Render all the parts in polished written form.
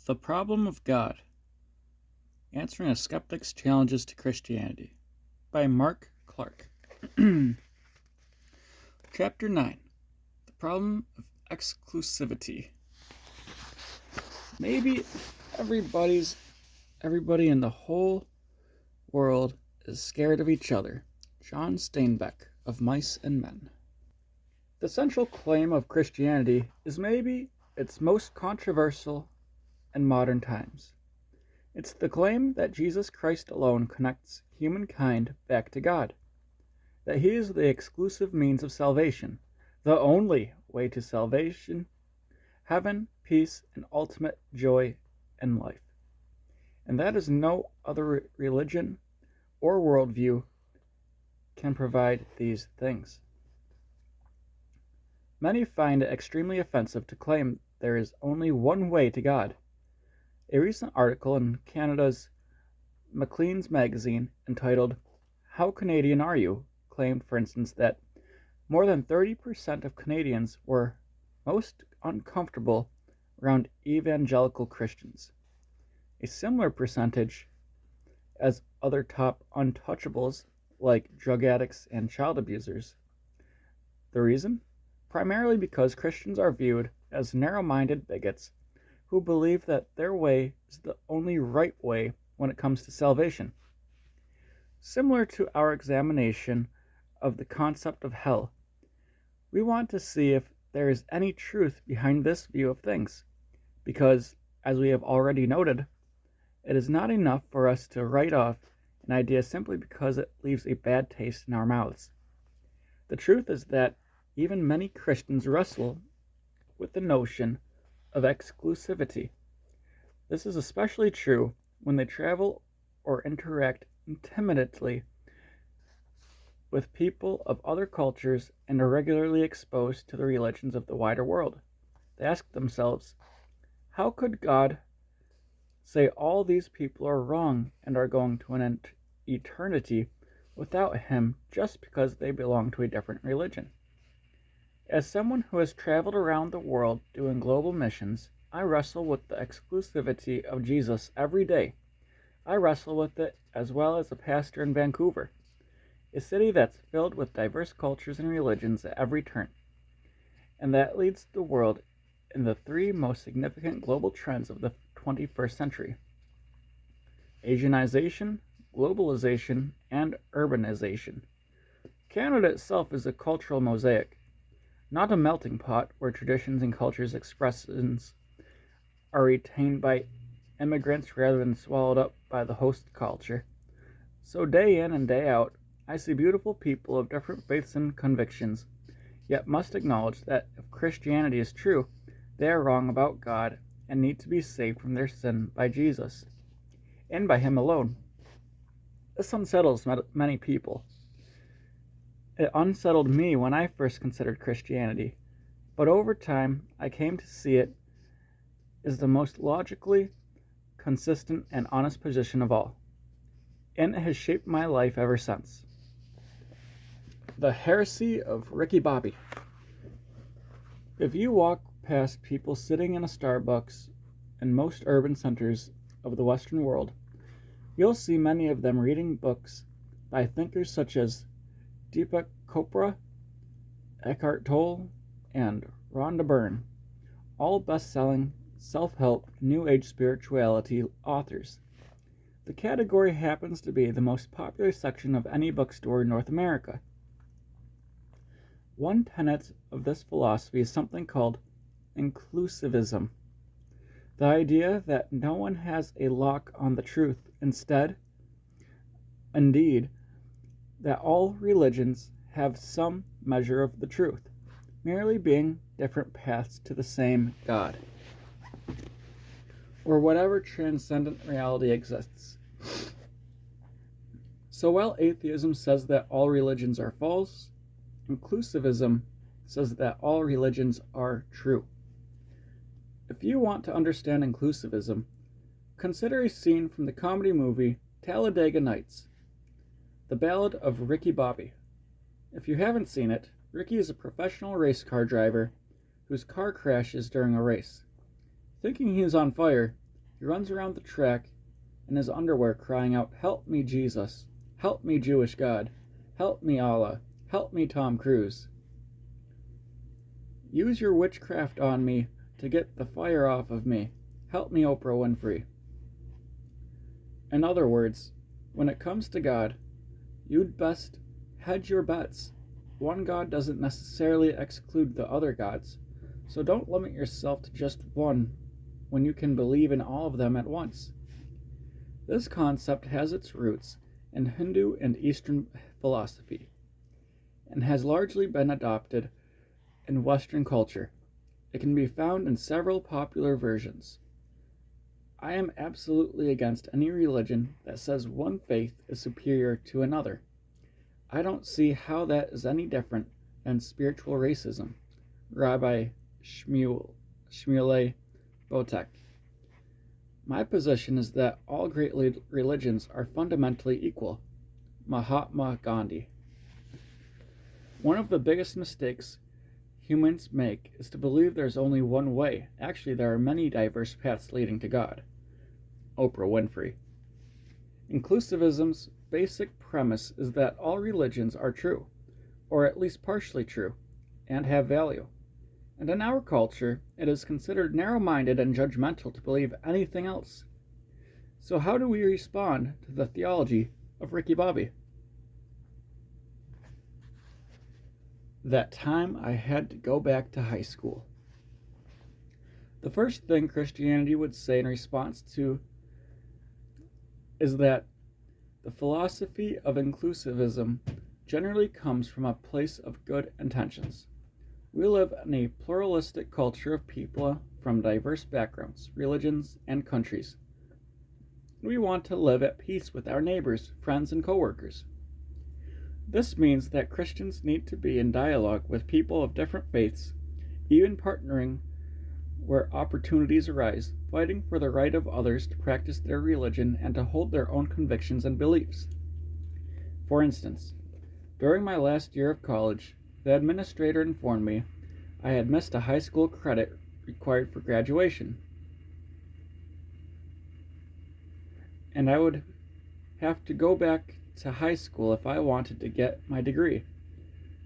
The Problem of God: Answering a Skeptic's Challenges to Christianity by Mark Clark. Chapter 9: The Problem of Exclusivity. Maybe everybody in the whole world is scared of each other. John Steinbeck of Mice and Men. The central claim of Christianity is maybe its most controversial in modern times. It's the claim that Jesus Christ alone connects humankind back to God, that he is the exclusive means of salvation, the only way to salvation, heaven, peace, and ultimate joy in life. And that is no other religion or worldview can provide these things. Many find it extremely offensive to claim there is only one way to God. A recent article in Canada's Maclean's magazine entitled "How Canadian Are You?" claimed, for instance, that more than 30% of Canadians were most uncomfortable around evangelical Christians. A similar percentage as other top untouchables like drug addicts and child abusers. The reason? Primarily because Christians are viewed as narrow-minded bigots who believe that their way is the only right way when it comes to salvation. Similar to our examination of the concept of hell, we want to see if there is any truth behind this view of things, because, as we have already noted, it is not enough for us to write off an idea simply because it leaves a bad taste in our mouths. The truth is that even many Christians wrestle with the notion of exclusivity. This is especially true when they travel or interact intimately with people of other cultures and are regularly exposed to the religions of the wider world. They ask themselves, how could God say all these people are wrong and are going to an eternity without him just because they belong to a different religion? As someone who has traveled around the world doing global missions, I wrestle with the exclusivity of Jesus every day. I wrestle with it as well as a pastor in Vancouver, a city that's filled with diverse cultures and religions at every turn, and that leads the world in the three most significant global trends of the 21st century: Asianization, globalization, and urbanization. Canada itself is a cultural mosaic, not a melting pot where traditions and cultures' expressions are retained by immigrants rather than swallowed up by the host culture. So day in and day out, I see beautiful people of different faiths and convictions, yet must acknowledge that if Christianity is true, they are wrong about God and need to be saved from their sin by Jesus, and by him alone. This unsettles many people. It unsettled me when I first considered Christianity, but over time I came to see it as the most logically consistent and honest position of all, and it has shaped my life ever since. The heresy of Ricky Bobby. If you walk past people sitting in a Starbucks in most urban centers of the Western world, you'll see many of them reading books by thinkers such as Deepak Chopra, Eckhart Tolle, and Rhonda Byrne, all best-selling, self-help, New Age spirituality authors. The category happens to be the most popular section of any bookstore in North America. One tenet of this philosophy is something called inclusivism, the idea that no one has a lock on the truth. Indeed, that all religions have some measure of the truth, merely being different paths to the same God, or whatever transcendent reality exists. So while atheism says that all religions are false, inclusivism says that all religions are true. If you want to understand inclusivism, consider a scene from the comedy movie Talladega Nights, The Ballad of Ricky Bobby. If you haven't seen it, Ricky is a professional race car driver whose car crashes during a race. Thinking he is on fire, He runs around the track in his underwear crying out, "Help me, Jesus! Help me, Jewish God! Help me, Allah! Help me, Tom Cruise! Use your witchcraft on me to get the fire off of me. Help me, Oprah Winfrey." In other words, when it comes to God, you'd best hedge your bets. One God doesn't necessarily exclude the other gods, so don't limit yourself to just one when you can believe in all of them at once. This concept has its roots in Hindu and Eastern philosophy and has largely been adopted in Western culture. It can be found in several popular versions. I am absolutely against any religion that says one faith is superior to another. I don't see how that is any different than spiritual racism. Rabbi Shmuley Botek. My position is that all great religions are fundamentally equal. Mahatma Gandhi. One of the biggest mistakes humans make is to believe there's only one way. Actually, there are many diverse paths leading to God. Oprah Winfrey. Inclusivism's basic premise is that all religions are true, or at least partially true, and have value. And in our culture, it is considered narrow-minded and judgmental to believe anything else. So how do we respond to the theology of Ricky Bobby? That time I had to go back to high school. The first thing Christianity would say in response to is that the philosophy of inclusivism generally comes from a place of good intentions. We live in a pluralistic culture of people from diverse backgrounds, religions, and countries. We want to live at peace with our neighbors, friends, and coworkers. This means that Christians need to be in dialogue with people of different faiths, even partnering where opportunities arise, fighting for the right of others to practice their religion and to hold their own convictions and beliefs. For instance, during my last year of college, the administrator informed me I had missed a high school credit required for graduation, and I would have to go back to high school if I wanted to get my degree.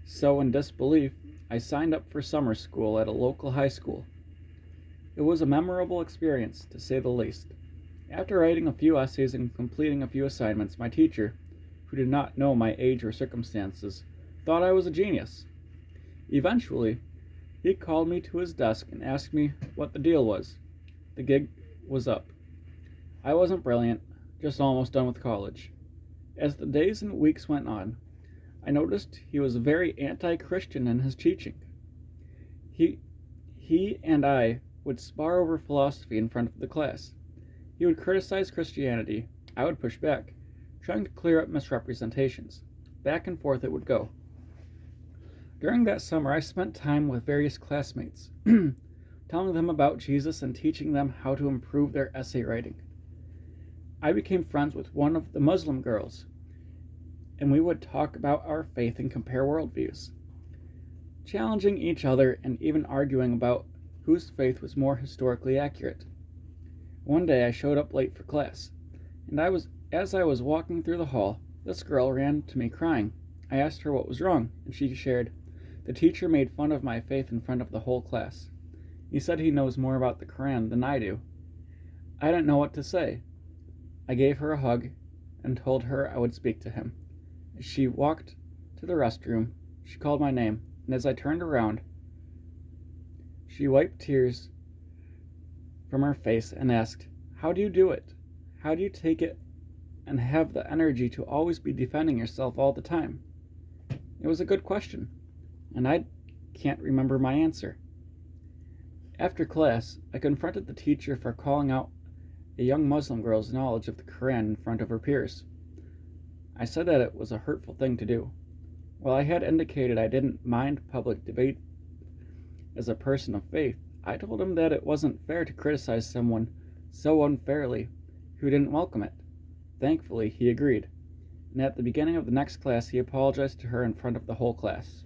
So in disbelief, I signed up for summer school at a local high school. It was a memorable experience, to say the least. After writing a few essays and completing a few assignments, my teacher, who did not know my age or circumstances, thought I was a genius. Eventually, he called me to his desk and asked me what the deal was. The gig was up. I wasn't brilliant, just almost done with college. As the days and weeks went on, I noticed he was very anti-Christian in his teaching. He and I would spar over philosophy in front of the class. He would criticize Christianity. I would push back, trying to clear up misrepresentations. Back and forth it would go. During that summer, I spent time with various classmates, telling them about Jesus and teaching them how to improve their essay writing. I became friends with one of the Muslim girls, and we would talk about our faith and compare worldviews, challenging each other and even arguing about whose faith was more historically accurate. One day I showed up late for class, and as I was walking through the hall, this girl ran to me crying. I asked her what was wrong, and she shared, "The teacher made fun of my faith in front of the whole class. He said he knows more about the Quran than I do." I didn't know what to say. I gave her a hug and told her I would speak to him. As she walked to the restroom, she called my name, and as I turned around, she wiped tears from her face and asked, "How do you do it? How do you take it and have the energy to always be defending yourself all the time?" It was a good question, and I can't remember my answer. After class, I confronted the teacher for calling out a young Muslim girl's knowledge of the Quran in front of her peers. I said that it was a hurtful thing to do. While I had indicated I didn't mind public debate as a person of faith, I told him that it wasn't fair to criticize someone so unfairly who didn't welcome it. Thankfully, he agreed, and at the beginning of the next class, he apologized to her in front of the whole class.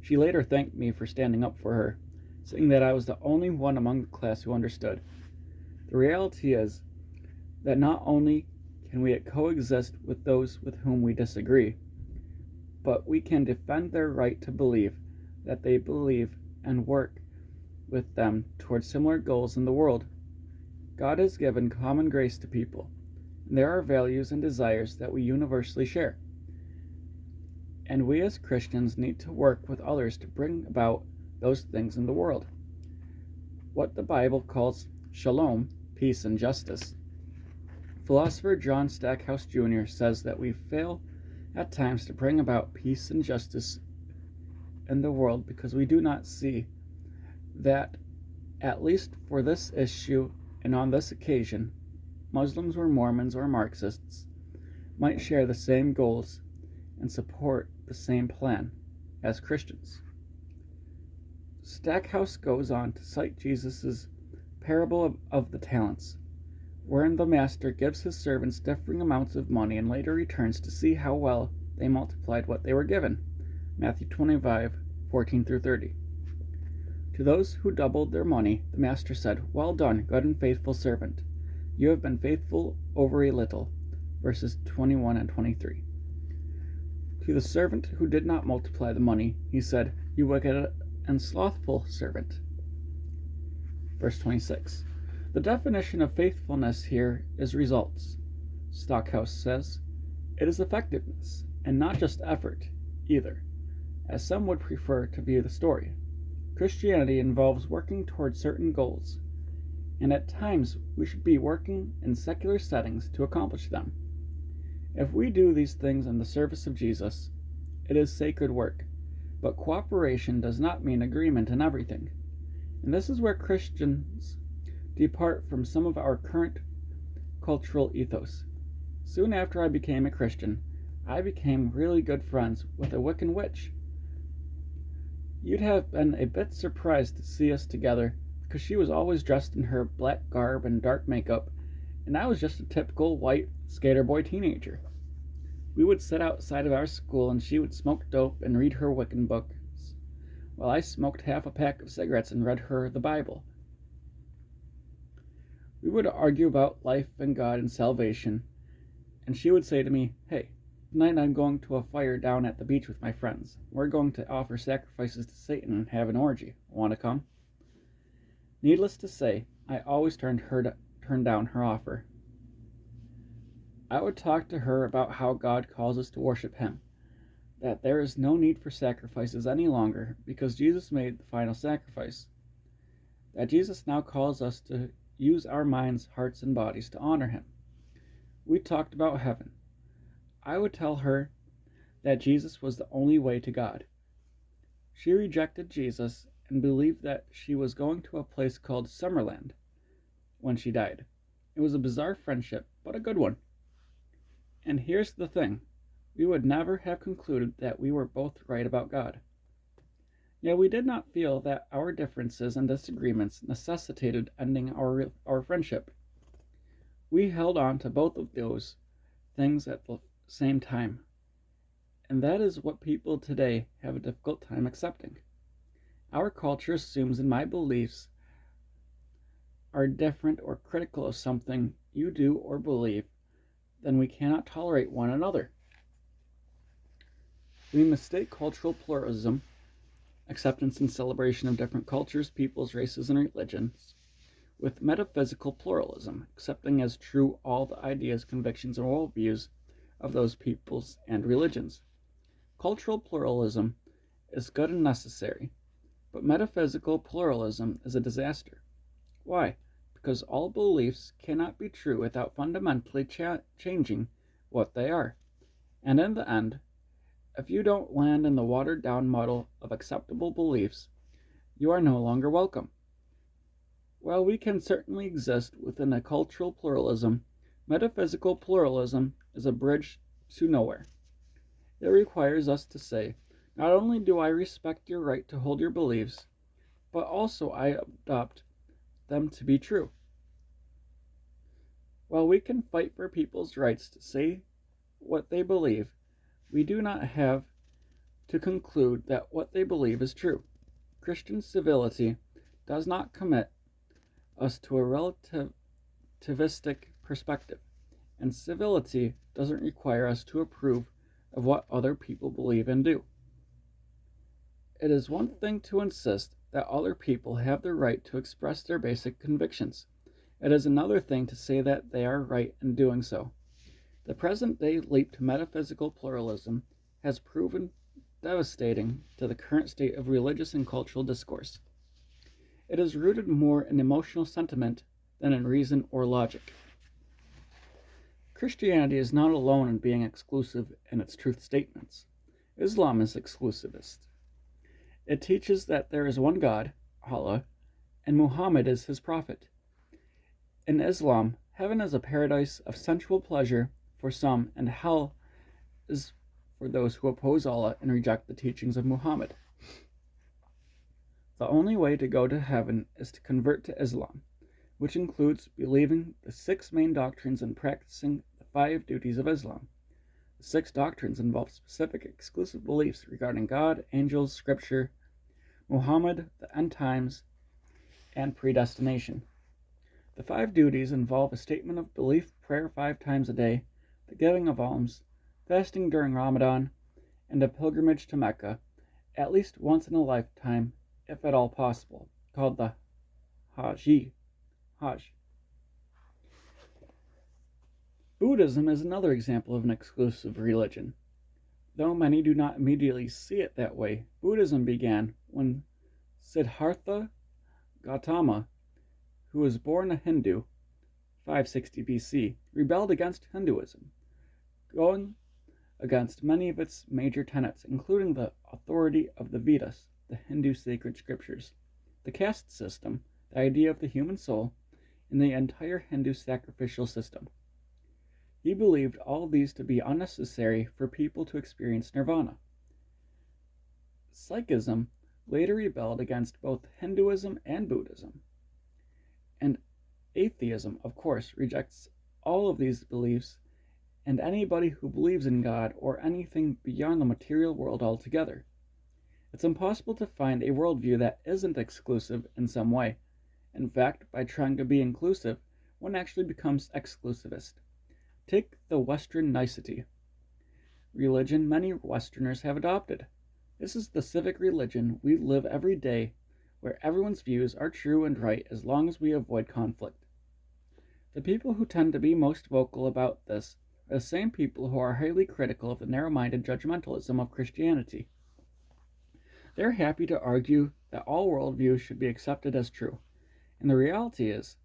She later thanked me for standing up for her, saying that I was the only one among the class who understood. The reality is that not only can we coexist with those with whom we disagree, but we can defend their right to believe that they believe and work with them towards similar goals in the world. God has given common grace to people, and there are values and desires that we universally share. And we as Christians need to work with others to bring about those things in the world. What the Bible calls shalom, peace and justice. Philosopher John Stackhouse Jr. says that we fail at times to bring about peace and justice in the world because we do not see that, at least for this issue and on this occasion, Muslims or Mormons or Marxists might share the same goals and support the same plan as Christians. Stackhouse goes on to cite Jesus' parable of the talents, wherein the master gives his servants differing amounts of money and later returns to see how well they multiplied what they were given. Matthew 25:14-30. To those who doubled their money, the master said, "Well done, good and faithful servant. You have been faithful over a little." Verses 21 and 23. To the servant who did not multiply the money, he said, "You wicked and slothful servant." Verse 26. The definition of faithfulness here is results. Stackhouse says, it is effectiveness, and not just effort, either, as some would prefer to view the story. Christianity involves working toward certain goals, and at times we should be working in secular settings to accomplish them. If we do these things in the service of Jesus, it is sacred work, but cooperation does not mean agreement in everything. And this is where Christians depart from some of our current cultural ethos. Soon after I became a Christian, I became really good friends with a Wiccan witch. You'd have been a bit surprised to see us together, because she was always dressed in her black garb and dark makeup, and I was just a typical white skater boy teenager. We would sit outside of our school and she would smoke dope and read her Wiccan books, while I smoked half a pack of cigarettes and read her the Bible. We would argue about life and God and salvation, and she would say to me, "Hey, tonight I'm going to a fire down at the beach with my friends. We're going to offer sacrifices to Satan and have an orgy. Want to come?" Needless to say, I always turned down her offer. I would talk to her about how God calls us to worship Him, that there is no need for sacrifices any longer because Jesus made the final sacrifice, that Jesus now calls us to use our minds, hearts, and bodies to honor Him. We talked about heaven. I would tell her that Jesus was the only way to God. She rejected Jesus and believed that she was going to a place called Summerland when she died. It was a bizarre friendship, but a good one. And here's the thing, we would never have concluded that we were both right about God. Yet we did not feel that our differences and disagreements necessitated ending our friendship. We held on to both of those things at the same time, and that is what people today have a difficult time accepting. Our culture assumes that my beliefs are different or critical of something you do or believe, then we cannot tolerate one another. We mistake cultural pluralism, acceptance and celebration of different cultures, peoples, races, and religions, with metaphysical pluralism, accepting as true all the ideas, convictions, and worldviews of those peoples and religions. Cultural pluralism is good and necessary, but metaphysical pluralism is a disaster. Why? Because all beliefs cannot be true without fundamentally changing what they are. And in the end, if you don't land in the watered-down muddle of acceptable beliefs, you are no longer welcome. While we can certainly exist within a cultural pluralism, metaphysical pluralism is a bridge to nowhere. It requires us to say, not only do I respect your right to hold your beliefs, but also I adopt them to be true. While we can fight for people's rights to say what they believe, we do not have to conclude that what they believe is true. Christian civility does not commit us to a relativistic perspective, and civility doesn't require us to approve of what other people believe and do. It is one thing to insist that other people have the right to express their basic convictions. It is another thing to say that they are right in doing so. The present-day leap to metaphysical pluralism has proven devastating to the current state of religious and cultural discourse. It is rooted more in emotional sentiment than in reason or logic. Christianity is not alone in being exclusive in its truth statements. Islam is exclusivist. It teaches that there is one God, Allah, and Muhammad is his prophet. In Islam, heaven is a paradise of sensual pleasure for some, and hell is for those who oppose Allah and reject the teachings of Muhammad. The only way to go to heaven is to convert to Islam, which includes believing the 6 main doctrines and practicing the 5 duties of Islam. The 6 doctrines involve specific exclusive beliefs regarding God, angels, scripture, Muhammad, the end times, and predestination. The 5 duties involve a statement of belief, prayer 5 times a day, the giving of alms, fasting during Ramadan, and a pilgrimage to Mecca, at least once in a lifetime, if at all possible, called the Hajj. Buddhism is another example of an exclusive religion. Though many do not immediately see it that way, Buddhism began when Siddhartha Gautama, who was born a Hindu, 560 BC, rebelled against Hinduism, going against many of its major tenets, including the authority of the Vedas, the Hindu sacred scriptures, the caste system, the idea of the human soul, and the entire Hindu sacrificial system. He believed all these to be unnecessary for people to experience nirvana. Sikhism later rebelled against both Hinduism and Buddhism. And atheism, of course, rejects all of these beliefs and anybody who believes in God or anything beyond the material world altogether. It's impossible to find a worldview that isn't exclusive in some way. In fact, by trying to be inclusive, one actually becomes exclusivist. Take the Western nicety religion many Westerners have adopted. This is the civic religion we live every day, where everyone's views are true and right as long as we avoid conflict. The people who tend to be most vocal about this are the same people who are highly critical of the narrow-minded judgmentalism of Christianity. They're happy to argue that all worldviews should be accepted as true, and the reality is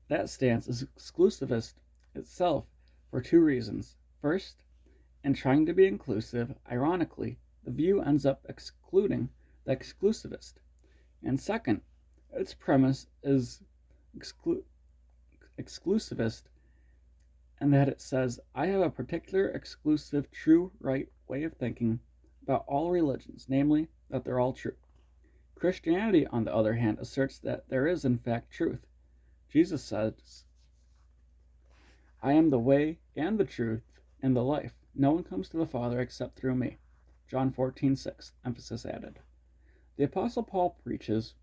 that stance is exclusivist itself for 2 reasons. First, in trying to be inclusive, ironically, the view ends up excluding the exclusivist. And second, its premise is exclusivist, and that it says, I have a particular exclusive, true, right way of thinking about all religions, namely, that they're all true. Christianity, on the other hand, asserts that there is in fact truth. Jesus says, I am the way and the truth and the life. No one comes to the Father except through me. John 14:6, emphasis added. The Apostle Paul preaches,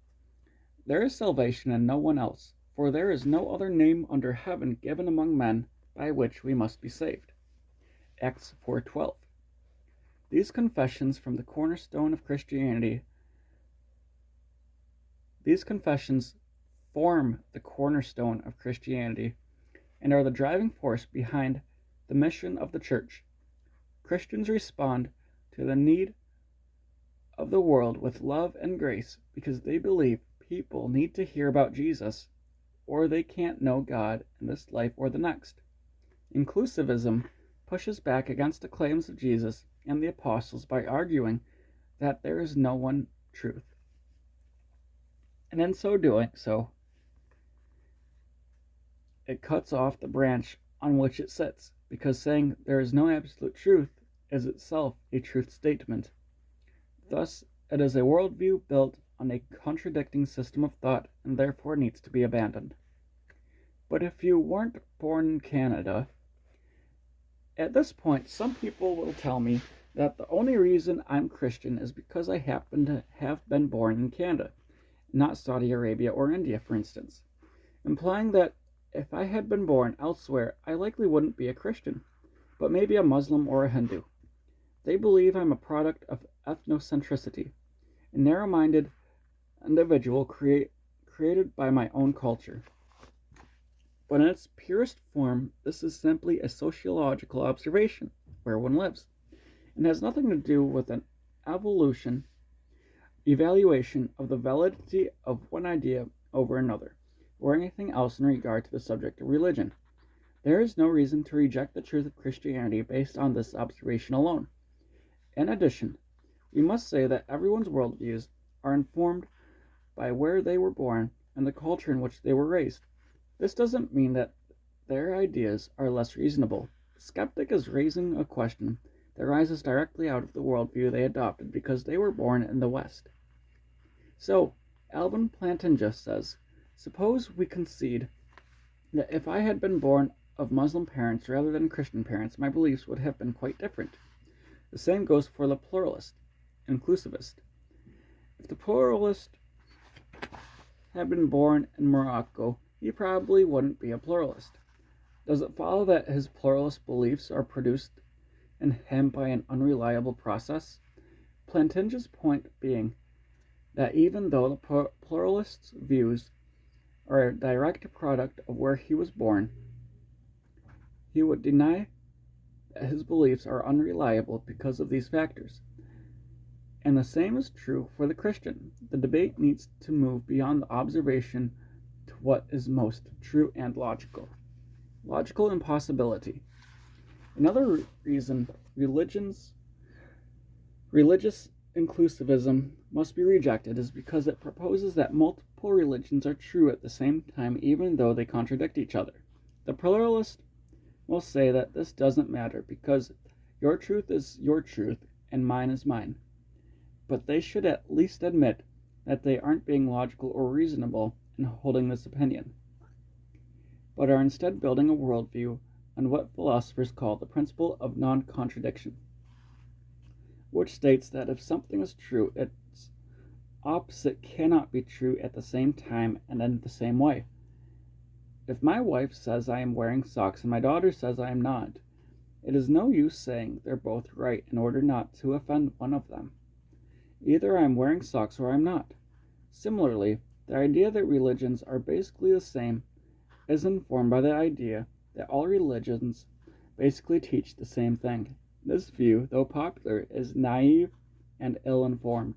there is salvation in no one else, for there is no other name under heaven given among men by which we must be saved. Acts 4:12. These confessions from the cornerstone of Christianity These confessions form the cornerstone of Christianity and are the driving force behind the mission of the Church. Christians respond to the need of the world with love and grace because they believe people need to hear about Jesus or they can't know God in this life or the next. Inclusivism pushes back against the claims of Jesus and the apostles by arguing that there is no one truth. And in so doing, it cuts off the branch on which it sits, because saying there is no absolute truth is itself a truth statement. Thus, it is a worldview built on a contradicting system of thought and therefore needs to be abandoned. But if you weren't born in Canada, at this point, some people will tell me that the only reason I'm Christian is because I happen to have been born in Canada, not Saudi Arabia or India, for instance, implying that If I had been born elsewhere, I likely wouldn't be a Christian, but maybe a Muslim or a Hindu. They believe I'm a product of ethnocentricity, a narrow-minded individual created by my own culture. But in its purest form, this is simply a sociological observation, where one lives, and has nothing to do with an evaluation of the validity of one idea over another, or anything else in regard to the subject of religion. There is no reason to reject the truth of Christianity based on this observation alone. In addition, we must say that everyone's worldviews are informed by where they were born and the culture in which they were raised. This doesn't mean that their ideas are less reasonable. The skeptic is raising a question that arises directly out of the worldview they adopted because they were born in the West. So, Alvin Plantinga says, suppose we concede that if I had been born of Muslim parents rather than Christian parents, my beliefs would have been quite different. The same goes for the pluralist, inclusivist. If the pluralist had been born in Morocco, he probably wouldn't be a pluralist. Does it follow that his pluralist beliefs are produced in him by an unreliable process? Plantinga's point being that even though the pluralist's views are a direct product of where he was born, he would deny that his beliefs are unreliable because of these factors. And the same is true for the Christian. The debate needs to move beyond the observation to what is most true and logical. Logical impossibility. Another reason religious inclusivism must be rejected is because it proposes that multiple religions are true at the same time even though they contradict each other. The pluralist will say that this doesn't matter because your truth is your truth and mine is mine. But they should at least admit that they aren't being logical or reasonable in holding this opinion, but are instead building a worldview on what philosophers call the principle of non-contradiction, which states that if something is true, its opposite cannot be true at the same time and in the same way. If my wife says I am wearing socks and my daughter says I am not, it is no use saying they're both right in order not to offend one of them. Either I am wearing socks or I am not. Similarly, the idea that religions are basically the same is informed by the idea that all religions basically teach the same thing. This view, though popular, is naive and ill-informed.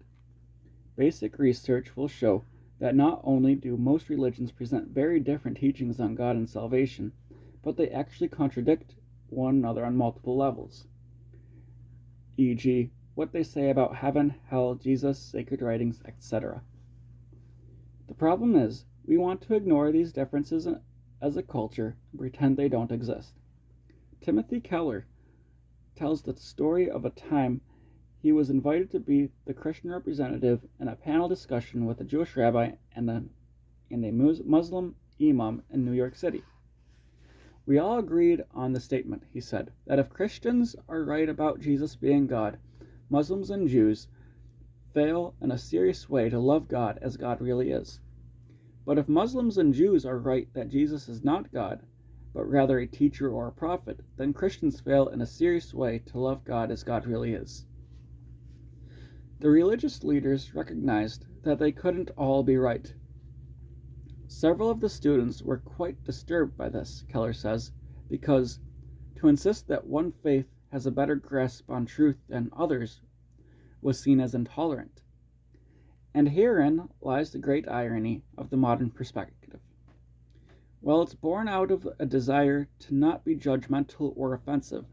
Basic research will show that not only do most religions present very different teachings on God and salvation, but they actually contradict one another on multiple levels. E.g., what they say about heaven, hell, Jesus, sacred writings, etc. The problem is, we want to ignore these differences as a culture and pretend they don't exist. Timothy Keller tells the story of a time he was invited to be the Christian representative in a panel discussion with a Jewish rabbi and a Muslim imam in New York City. We all agreed on the statement, he said, that if Christians are right about Jesus being God, Muslims and Jews fail in a serious way to love God as God really is. But if Muslims and Jews are right that Jesus is not God, but rather a teacher or a prophet, then Christians fail in a serious way to love God as God really is. The religious leaders recognized that they couldn't all be right. Several of the students were quite disturbed by this, Keller says, because to insist that one faith has a better grasp on truth than others was seen as intolerant. And herein lies the great irony of the modern perspective. While it's born out of a desire to not be judgmental or offensive,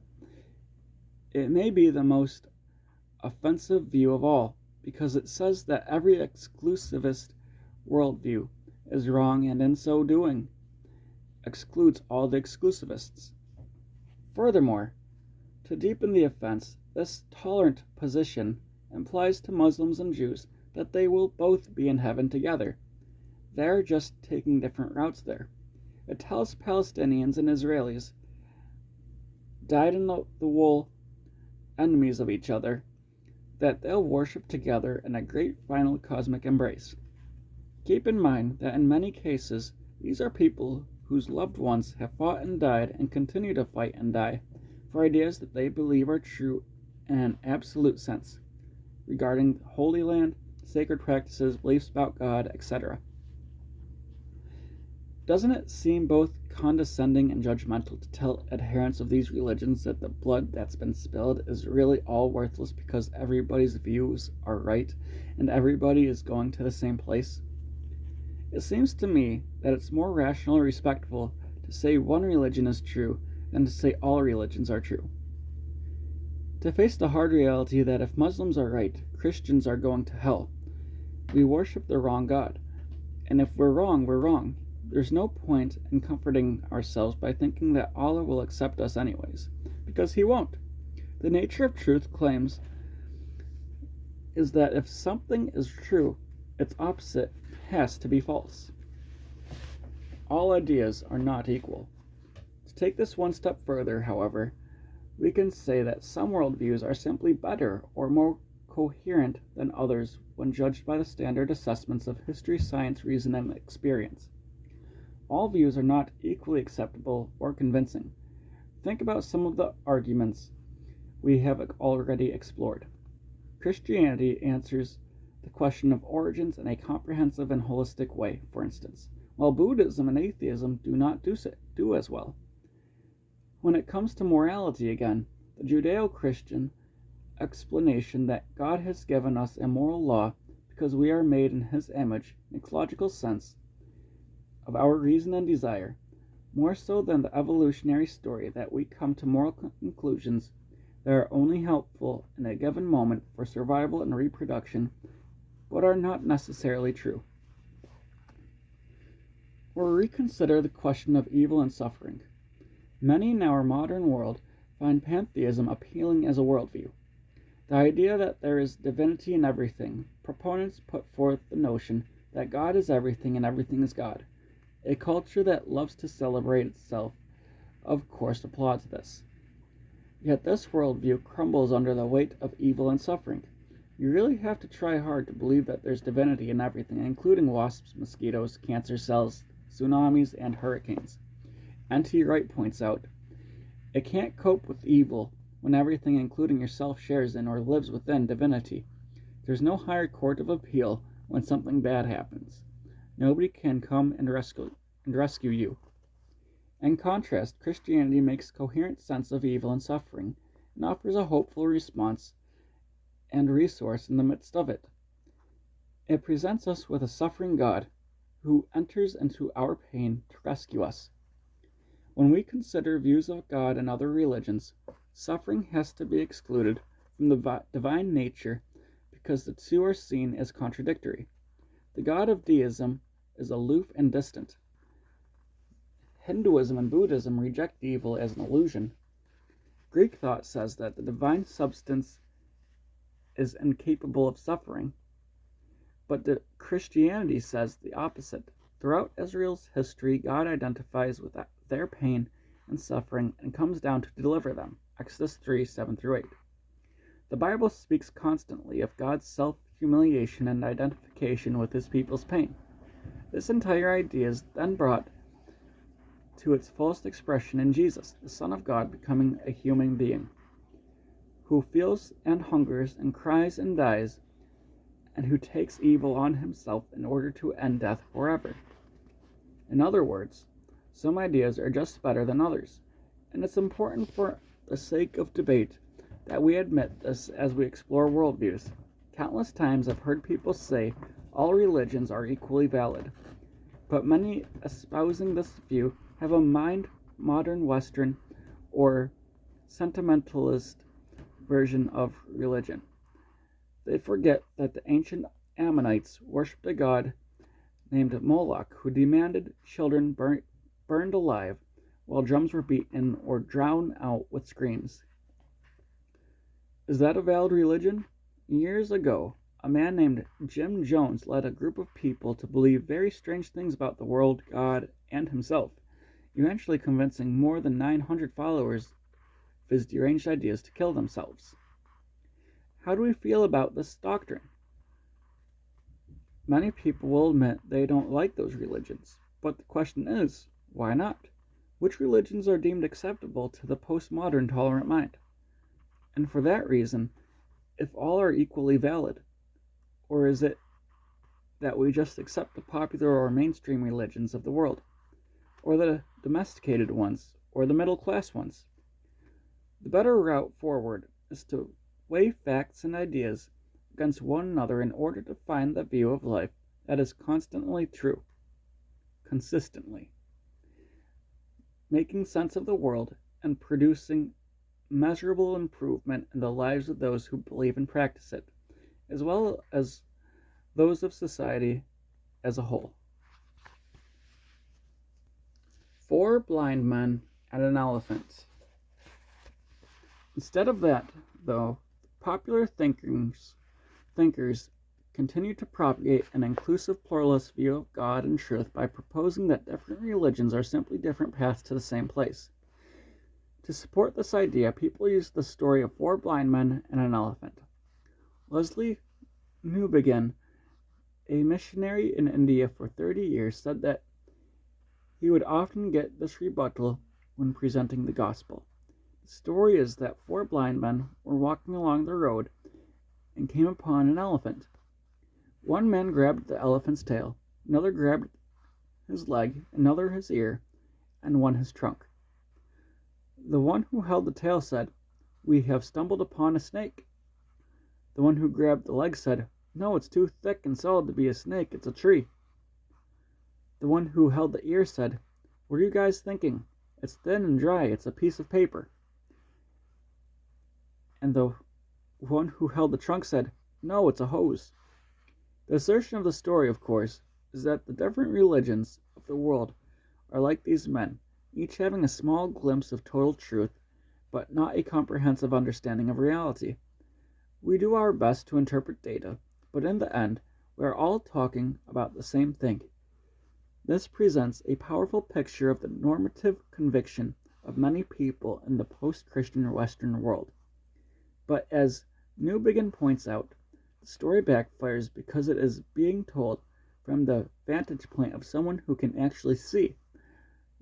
it may be the most offensive view of all, because it says that every exclusivist worldview is wrong and in so doing excludes all the exclusivists. Furthermore, to deepen the offense, this tolerant position implies to Muslims and Jews that they will both be in heaven together. They're just taking different routes there. It tells Palestinians and Israelis, dyed-in-the-wool enemies of each other, that they'll worship together in a great final cosmic embrace. Keep in mind that in many cases, these are people whose loved ones have fought and died and continue to fight and die for ideas that they believe are true in an absolute sense regarding Holy Land, sacred practices, beliefs about God, etc. Doesn't it seem both condescending and judgmental to tell adherents of these religions that the blood that's been spilled is really all worthless because everybody's views are right and everybody is going to the same place? It seems to me that it's more rational and respectful to say one religion is true than to say all religions are true. To face the hard reality that if Muslims are right, Christians are going to hell, we worship the wrong God. And if we're wrong, we're wrong. There's no point in comforting ourselves by thinking that Allah will accept us anyways, because He won't. The nature of truth claims is that if something is true, its opposite has to be false. All ideas are not equal. To take this one step further, however, we can say that some worldviews are simply better or more coherent than others when judged by the standard assessments of history, science, reason, and experience. All views are not equally acceptable or convincing. Think about some of the arguments we have already explored. Christianity answers the question of origins in a comprehensive and holistic way, for instance, while Buddhism and atheism do not do as well. When it comes to morality again, the Judeo-Christian explanation that God has given us a moral law because we are made in His image makes logical sense of our reason and desire, more so than the evolutionary story that we come to moral conclusions that are only helpful in a given moment for survival and reproduction, but are not necessarily true. Or reconsider the question of evil and suffering. Many in our modern world find pantheism appealing as a worldview. The idea that there is divinity in everything. Proponents put forth the notion that God is everything and everything is God. A culture that loves to celebrate itself, of course, applauds this. Yet this worldview crumbles under the weight of evil and suffering. You really have to try hard to believe that there's divinity in everything, including wasps, mosquitoes, cancer cells, tsunamis, and hurricanes. N.T. Wright points out, it can't cope with evil when everything, including yourself, shares in or lives within divinity. There's no higher court of appeal when something bad happens. Nobody can come and rescue you. In contrast, Christianity makes coherent sense of evil and suffering and offers a hopeful response and resource in the midst of it. It presents us with a suffering God who enters into our pain to rescue us. When we consider views of God and other religions, suffering has to be excluded from the divine nature because the two are seen as contradictory. The God of deism is aloof and distant. Hinduism and Buddhism reject evil as an illusion. Greek thought says that the divine substance is incapable of suffering, but Christianity says the opposite. Throughout Israel's history, God identifies with their pain and suffering and comes down to deliver them. Exodus 3, 7-8. The Bible speaks constantly of God's self-humiliation and identification with His people's pain. This entire idea is then brought to its fullest expression in Jesus, the Son of God becoming a human being, who feels and hungers and cries and dies, and who takes evil on Himself in order to end death forever. In other words, some ideas are just better than others, and it's important for the sake of debate that we admit this as we explore worldviews. Countless times I've heard people say all religions are equally valid, but many espousing this view have a modern Western or sentimentalist version of religion. They forget that the ancient Ammonites worshipped a god named Moloch who demanded children burned alive while drums were beaten or drowned out with screams. Is that a valid religion? Years ago, a man named Jim Jones led a group of people to believe very strange things about the world, God, and himself, eventually convincing more than 900 followers of his deranged ideas to kill themselves. How do we feel about this doctrine? Many people will admit they don't like those religions, but the question is, Why not? Which religions are deemed acceptable to the postmodern tolerant mind? And for that reason, if all are equally valid, or is it that we just accept the popular or mainstream religions of the world, or the domesticated ones, or the middle class ones? The better route forward is to weigh facts and ideas against one another in order to find the view of life that is constantly true, consistently, making sense of the world and producing measurable improvement in the lives of those who believe and practice it, as well as those of society as a whole. 4 blind men and an elephant. Instead of that, though, popular thinkers continue to propagate an inclusive pluralist view of God and truth by proposing that different religions are simply different paths to the same place. To support this idea, people use the story of 4 blind men and an elephant. Leslie Newbigin, a missionary in India for 30 years, said that he would often get this rebuttal when presenting the gospel. The story is that 4 blind men were walking along the road and came upon an elephant. One man grabbed the elephant's tail, another grabbed his leg, another his ear, and one his trunk. The one who held the tail said, "We have stumbled upon a snake." The one who grabbed the leg said, "No, it's too thick and solid to be a snake, it's a tree." The one who held the ear said, "What are you guys thinking? It's thin and dry, it's a piece of paper." And the one who held the trunk said, "No, it's a hose." The assertion of the story, of course, is that the different religions of the world are like these men, each having a small glimpse of total truth, but not a comprehensive understanding of reality. We do our best to interpret data, but in the end, we are all talking about the same thing. This presents a powerful picture of the normative conviction of many people in the post-Christian Western world. But as Newbigin points out, the story backfires because it is being told from the vantage point of someone who can actually see,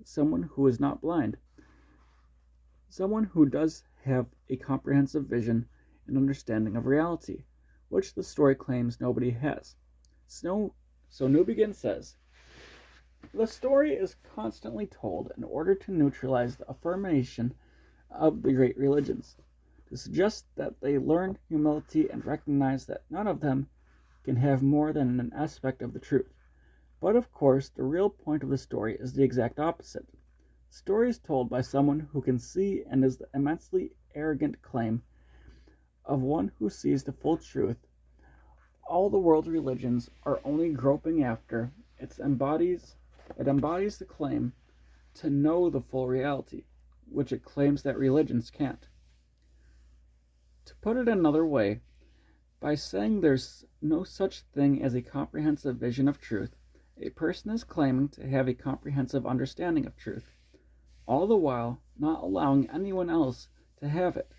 someone who is not blind, someone who does have a comprehensive vision and understanding of reality, which the story claims nobody has. So Newbigin says, the story is constantly told in order to neutralize the affirmation of the great religions, to suggest that they learn humility and recognize that none of them can have more than an aspect of the truth. But of course, the real point of the story is the exact opposite. The story is told by someone who can see and is the immensely arrogant claim of one who sees the full truth. All the world's religions are only groping after. It embodies the claim to know the full reality, which it claims that religions can't. To put it another way, by saying there's no such thing as a comprehensive vision of truth, a person is claiming to have a comprehensive understanding of truth, all the while not allowing anyone else to have it.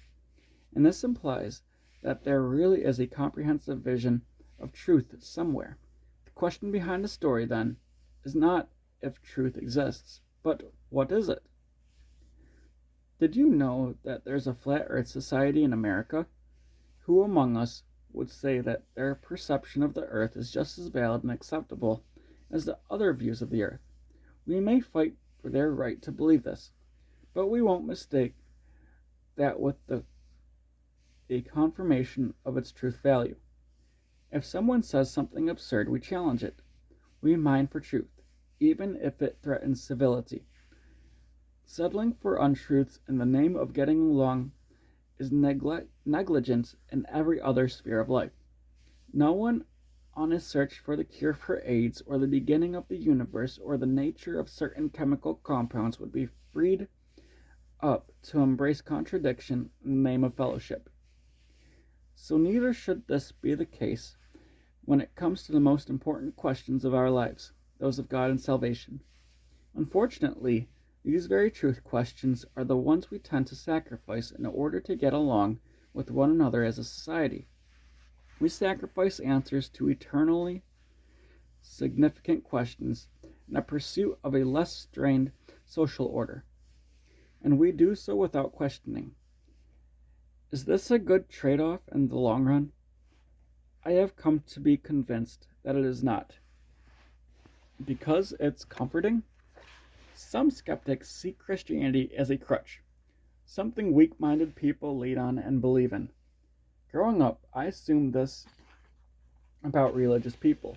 And this implies that there really is a comprehensive vision of truth somewhere. The question behind the story, then, is not if truth exists, but what is it? Did you know that there's a flat earth society in America? Who among us would say that their perception of the earth is just as valid and acceptable as the other views of the earth? We may fight for their right to believe this, but we won't mistake that with a confirmation of its truth value. If someone says something absurd, we challenge it. We mine for truth, even if it threatens civility. Settling for untruths in the name of getting along is negligence in every other sphere of life. No one on his search for the cure for AIDS or the beginning of the universe or the nature of certain chemical compounds would be freed up to embrace contradiction in the name of fellowship. So neither should this be the case when it comes to the most important questions of our lives, those of God and salvation. Unfortunately, these very truth questions are the ones we tend to sacrifice in order to get along with one another as a society. We sacrifice answers to eternally significant questions in a pursuit of a less strained social order. And we do so without questioning. Is this a good trade-off in the long run? I have come to be convinced that it is not. Because it's comforting? Some skeptics see Christianity as a crutch, something weak-minded people lean on and believe in. Growing up, I assumed this about religious people.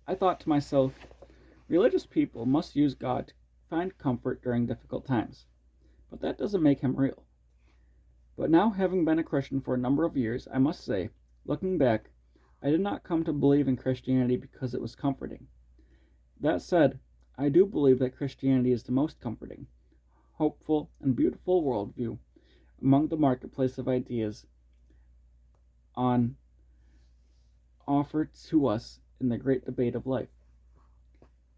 I thought to myself, religious people must use God to find comfort during difficult times. But that doesn't make him real. But now, having been a Christian for a number of years, I must say, looking back, I did not come to believe in Christianity because it was comforting. That said, I do believe that Christianity is the most comforting, hopeful, and beautiful worldview among the marketplace of ideas on offered to us in the great debate of life.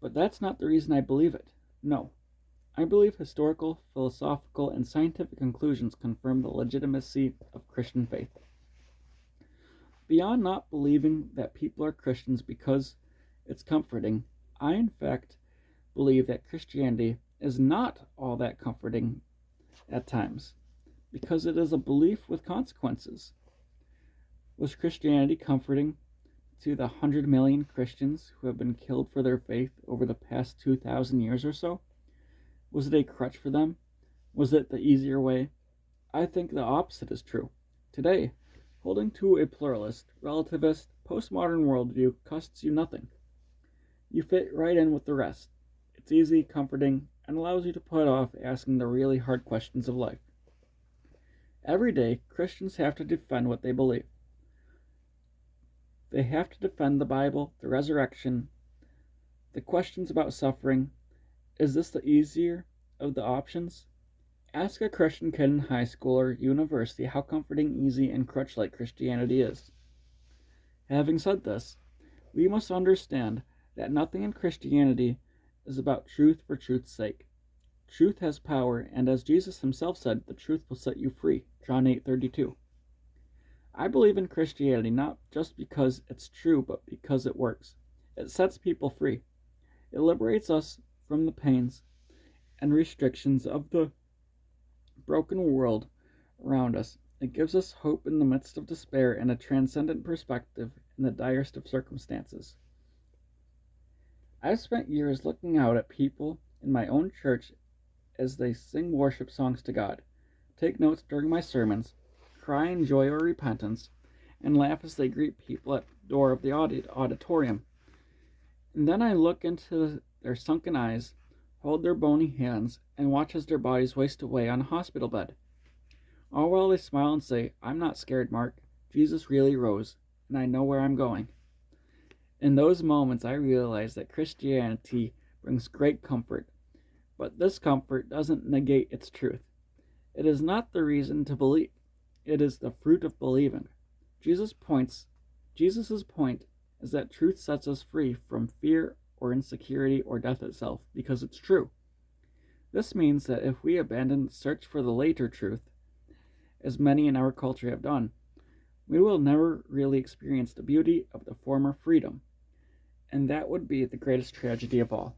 But that's not the reason I believe it. No. I believe historical, philosophical, and scientific conclusions confirm the legitimacy of Christian faith. Beyond not believing that people are Christians because it's comforting, I in fact believe that Christianity is not all that comforting at times, because it is a belief with consequences. Was Christianity comforting to the 100 million Christians who have been killed for their faith over the past 2,000 years or so? Was it a crutch for them? Was it the easier way? I think the opposite is true. Today, holding to a pluralist, relativist, postmodern worldview costs you nothing. You fit right in with the rest. It's easy, comforting, and allows you to put off asking the really hard questions of life. Every day, Christians have to defend what they believe. They have to defend the Bible, the resurrection, the questions about suffering. Is this the easier of the options? Ask a Christian kid in high school or university how comforting, easy, and crutch-like Christianity is. Having said this, we must understand that nothing in Christianity is about truth for truth's sake. Truth has power, and as Jesus himself said, the truth will set you free. John 8:32. I believe in Christianity not just because it's true, but because it works. It sets people free. It liberates us from the pains and restrictions of the broken world around us. It gives us hope in the midst of despair and a transcendent perspective in the direst of circumstances. I've spent years looking out at people in my own church as they sing worship songs to God, take notes during my sermons, cry in joy or repentance, and laugh as they greet people at the door of the auditorium. And then I look into their sunken eyes, hold their bony hands, and watch as their bodies waste away on a hospital bed. All while they smile and say, "I'm not scared, Mark. Jesus really rose, and I know where I'm going." In those moments, I realize that Christianity brings great comfort, but this comfort doesn't negate its truth. It is not the reason to believe. It is the fruit of believing. Jesus' point is that truth sets us free from fear or insecurity or death itself, because it's true. This means that if we abandon the search for the later truth, as many in our culture have done, we will never really experience the beauty of the former freedom, and that would be the greatest tragedy of all.